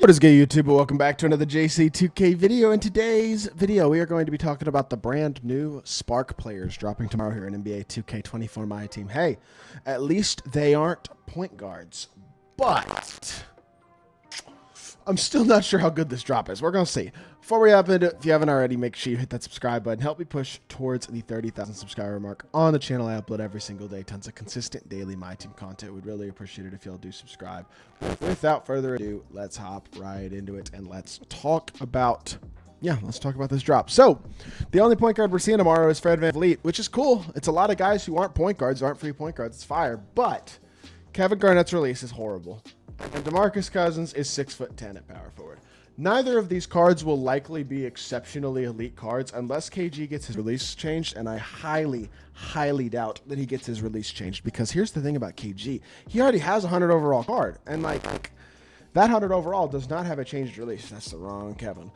What is good, YouTube? Welcome back to another JC2K video. In today's video, we are going to be talking about the brand new Spark players dropping tomorrow here in NBA 2K24 MyTEAM. Hey, at least they aren't point guards, but I'm still not sure how good this drop is. We're going to see. Before we hop into it, if you haven't already, make sure you hit that subscribe button. Help me push towards the 30,000 subscriber mark on the channel. I upload every single day. Tons of consistent daily MyTEAM content. We'd really appreciate it if y'all do subscribe. Without further ado, let's hop right into it and let's talk about this drop. So, the only point guard we're seeing tomorrow is Fred VanVleet, which is cool. It's a lot of guys who aren't point guards, aren't free point guards. It's fire. But Kevin Garnett's release is horrible. And DeMarcus Cousins is 6'10" at power forward. Neither of these cards will likely be exceptionally elite cards unless KG gets his release changed, and I highly, highly doubt that he gets his release changed, because here's the thing about KG. He already has a 100 overall card, and like that 100 overall does not have a changed release. That's the wrong Kevin.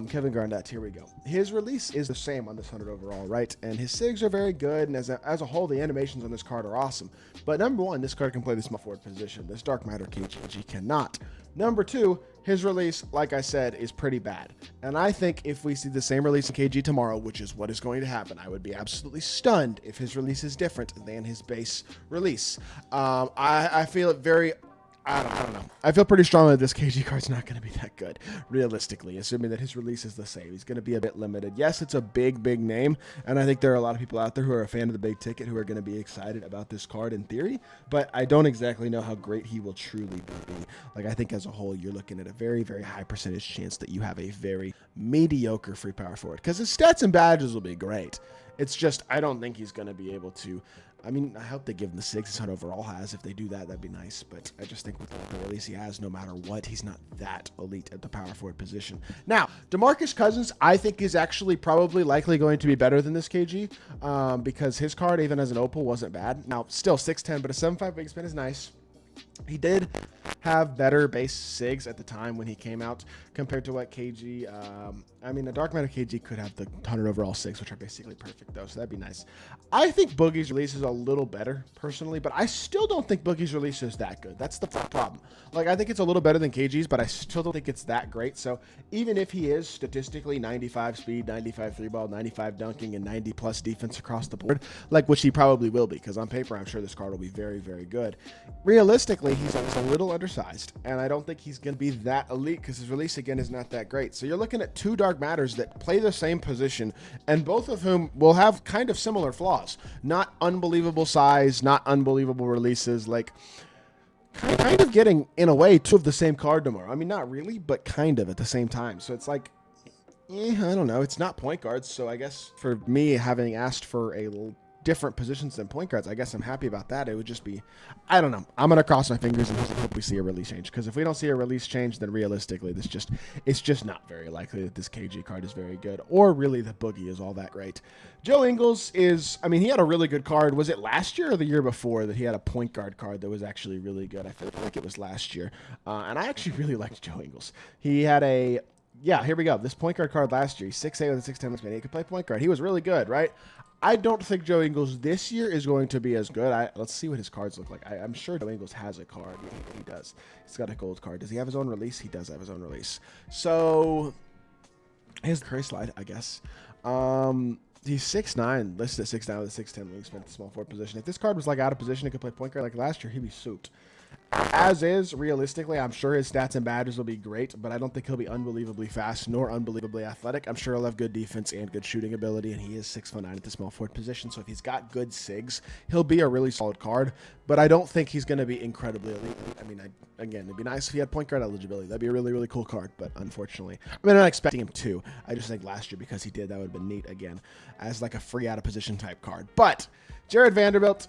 Kevin Garnett, here we go. His release is the same on this 100 overall, right? And his SIGs are very good, and as a whole, the animations on this card are awesome. But number one, this card can play the small forward position. This Dark Matter KG cannot. Number two, his release, like I said, is pretty bad. And I think if we see the same release in KG tomorrow, which is what is going to happen, I would be absolutely stunned if his release is different than his base release. I feel it very... I don't know. I feel pretty strongly that this KG card's not going to be that good, realistically, assuming that his release is the same. He's going to be a bit limited. Yes, it's a big, big name, and I think there are a lot of people out there who are a fan of the big ticket who are going to be excited about this card in theory, but I don't exactly know how great he will truly be. Like, I think as a whole, you're looking at a very, very high percentage chance that you have a very mediocre free power forward, because his stats and badges will be great. It's just, I don't think he's going to be able to... I mean, I hope they give him the 6 his overall has. If they do that, that'd be nice. But I just think with the release he has, no matter what, he's not that elite at the power forward position. Now, DeMarcus Cousins, I think, is actually probably likely going to be better than this KG because his card, even as an Opal, wasn't bad. Now, still 6'10", but a 7'5" wingspan is nice. He did have better base SIGs at the time when he came out compared to what KG... I mean, the Dark Matter KG could have the 100 overall SIGs, which are basically perfect, though, so that'd be nice. I think Boogie's release is a little better, personally, but I still don't think Boogie's release is that good. That's the problem. Like, I think it's a little better than KG's, but I still don't think it's that great. So even if he is statistically 95 speed, 95 3-ball, 95 dunking, and 90-plus defense across the board, like, which he probably will be, because on paper, I'm sure this card will be very, very good. Realistically, he's a little undersized, and I don't think he's going to be that elite because his release, again, is not that great. So you're looking at two Dark Matters that play the same position, and both of whom will have kind of similar flaws. Not unbelievable size, not unbelievable releases, like kind of getting, in a way, two of the same card tomorrow. I mean, not really, but kind of at the same time. So it's like, I don't know. It's not point guards, so I guess for me, having asked for a different positions than point guards, I guess I'm happy about that. It would just be, I don't know. I'm gonna cross my fingers and hope we see a release change, because if we don't see a release change, then realistically it's just not very likely that this KG card is very good, or really the Boogie is all that great. Joe Ingles is, I mean, he had a really good card. Was it last year or the year before that he had a point guard card that was actually really good? I feel like it was last year, and I actually really liked Joe Ingles. He had a... Yeah, here we go. This point guard card last year, he's 6'8" with a 6'10" wingspan. He could play point guard. He was really good, right? I don't think Joe Ingles this year is going to be as good. Let's see what his cards look like. I'm sure Joe Ingles has a card. Yeah, he does. He's got a gold card. Does he have his own release? He does have his own release. So, here's the curry slide, I guess. He's 6'9", listed at 6'9" with a 6'10" wingspan at the small forward position. If this card was like out of position, he could play point guard like last year, he'd be souped. As is, realistically, I'm sure his stats and badges will be great, but I don't think he'll be unbelievably fast nor unbelievably athletic. I'm sure he'll have good defense and good shooting ability, and he is 6'9" at the small forward position, so if he's got good SIGs, he'll be a really solid card, but I don't think he's going to be incredibly elite. I mean, again, it'd be nice if he had point guard eligibility. That'd be a really, really cool card, but unfortunately, I mean, I'm not expecting him to. I just think last year, because he did, that would have been neat, again, as like a free out-of-position type card. But Jared Vanderbilt...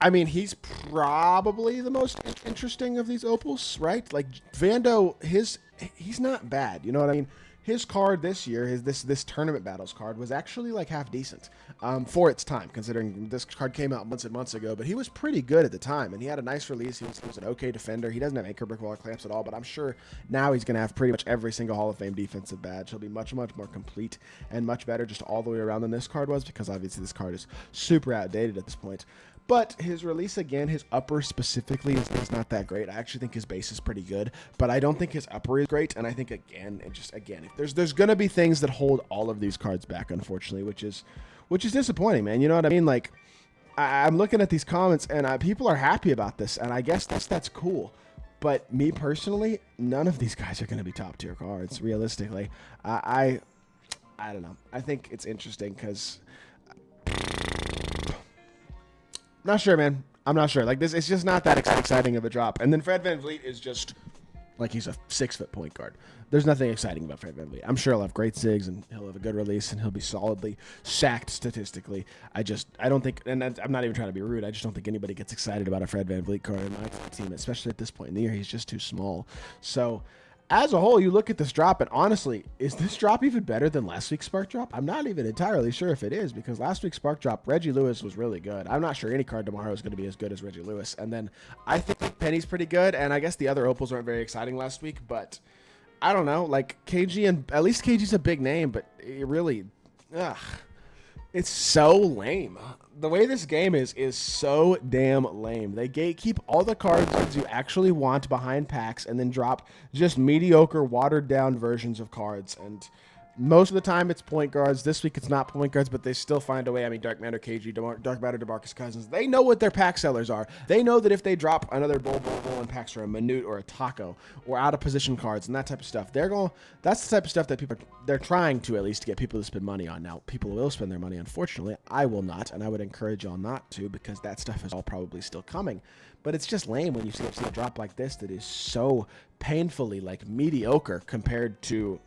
I mean, he's probably the most interesting of these opals, right? Like, Vando, he's not bad. You know what I mean? His card this year, this tournament battles card, was actually like half decent for its time, considering this card came out months and months ago. But he was pretty good at the time, and he had a nice release. He was an okay defender. He doesn't have anchor brick wall clamps at all, but I'm sure now he's going to have pretty much every single Hall of Fame defensive badge. He'll be much, much more complete and much better just all the way around than this card was, because obviously this card is super outdated at this point. But his release, again, his upper specifically is not that great. I actually think his base is pretty good, but I don't think his upper is great. And I think, again, if there's going to be things that hold all of these cards back, unfortunately, which is disappointing, man. You know what I mean? Like, I'm looking at these comments, and people are happy about this, and I guess that's cool. But me personally, none of these guys are going to be top tier cards, realistically. I don't know. I think it's interesting because... Not sure, man. I'm not sure. Like, this, it's just not that exciting of a drop. And then Fred VanVleet is just like he's a 6-foot point guard. There's nothing exciting about Fred VanVleet. I'm sure he'll have great SIGs and he'll have a good release and he'll be solidly sacked statistically. I don't think, and I'm not even trying to be rude, I just don't think anybody gets excited about a Fred VanVleet card in my team, especially at this point in the year. He's just too small. So, as a whole, you look at this drop, and honestly, is this drop even better than last week's Spark drop? I'm not even entirely sure if it is, because last week's Spark drop, Reggie Lewis was really good. I'm not sure any card tomorrow is going to be as good as Reggie Lewis. And then I think Penny's pretty good, and I guess the other opals weren't very exciting last week, but I don't know. Like, KG, and at least KG's a big name, but it really, it's so lame. The way this game is so damn lame. They gatekeep all the cards you actually want behind packs and then drop just mediocre, watered-down versions of cards. And most of the time, it's point guards. This week, it's not point guards, but they still find a way. I mean, Dark Matter KG, Dark Matter DeMarcus Cousins. They know what their pack sellers are. They know that if they drop another Bull in packs or a Minute or a Taco or out-of-position cards and that type of stuff, that's the type of stuff that they're trying to at least get people to spend money on. Now, people will spend their money. Unfortunately, I will not, and I would encourage y'all not to, because that stuff is all probably still coming. But it's just lame when you see a drop like this that is so painfully, like, mediocre compared to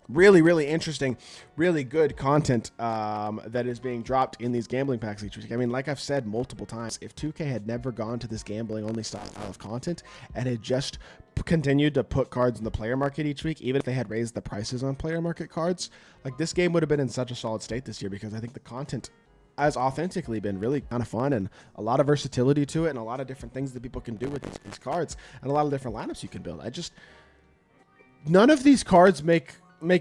really, really interesting, really good content that is being dropped in these gambling packs each week. I mean, like I've said multiple times, if 2K had never gone to this gambling-only style of content and had just continued to put cards in the player market each week, even if they had raised the prices on player market cards, like, this game would have been in such a solid state this year, because I think the content has authentically been really kind of fun and a lot of versatility to it and a lot of different things that people can do with these cards and a lot of different lineups you can build. None of these cards make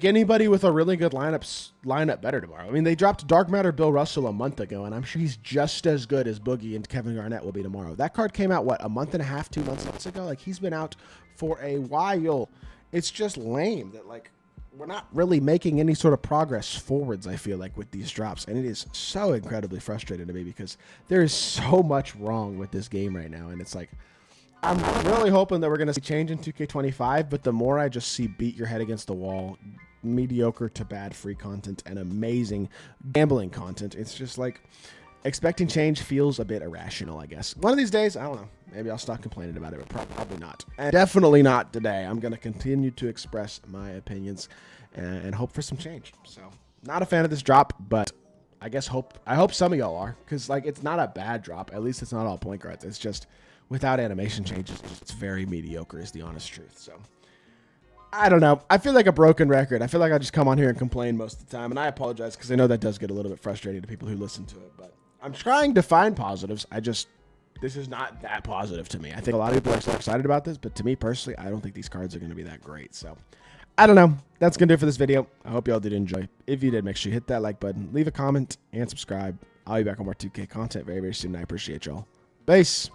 anybody with a really good lineup better tomorrow. I mean, they dropped Dark Matter Bill Russell a month ago, and I'm sure he's just as good as Boogie and Kevin Garnett will be tomorrow. That card came out, what, a month and a half, 2 months ago? Like, he's been out for a while. It's just lame that, like, we're not really making any sort of progress forwards, I feel like, with these drops. And it is so incredibly frustrating to me because there is so much wrong with this game right now. And it's like, I'm really hoping that we're going to see change in 2K25, but the more I just see beat your head against the wall, mediocre to bad free content, and amazing gambling content, it's just like expecting change feels a bit irrational, I guess. One of these days, I don't know, maybe I'll stop complaining about it, but probably not. And definitely not today. I'm going to continue to express my opinions and hope for some change. So, not a fan of this drop, but I hope some of y'all are, because, like, it's not a bad drop. At least it's not all point guards. It's just, without animation changes, it's very mediocre is the honest truth. So, I don't know. I feel like a broken record. I feel like I just come on here and complain most of the time, and I apologize because I know that does get a little bit frustrating to people who listen to it, but I'm trying to find positives. This is not that positive to me. I think a lot of people are so excited about this, but to me personally, I don't think these cards are going to be that great. So, I don't know. That's going to do it for this video. I hope y'all did enjoy. If you did, make sure you hit that like button, leave a comment, and subscribe. I'll be back on more 2K content very, very soon. I appreciate y'all. Peace.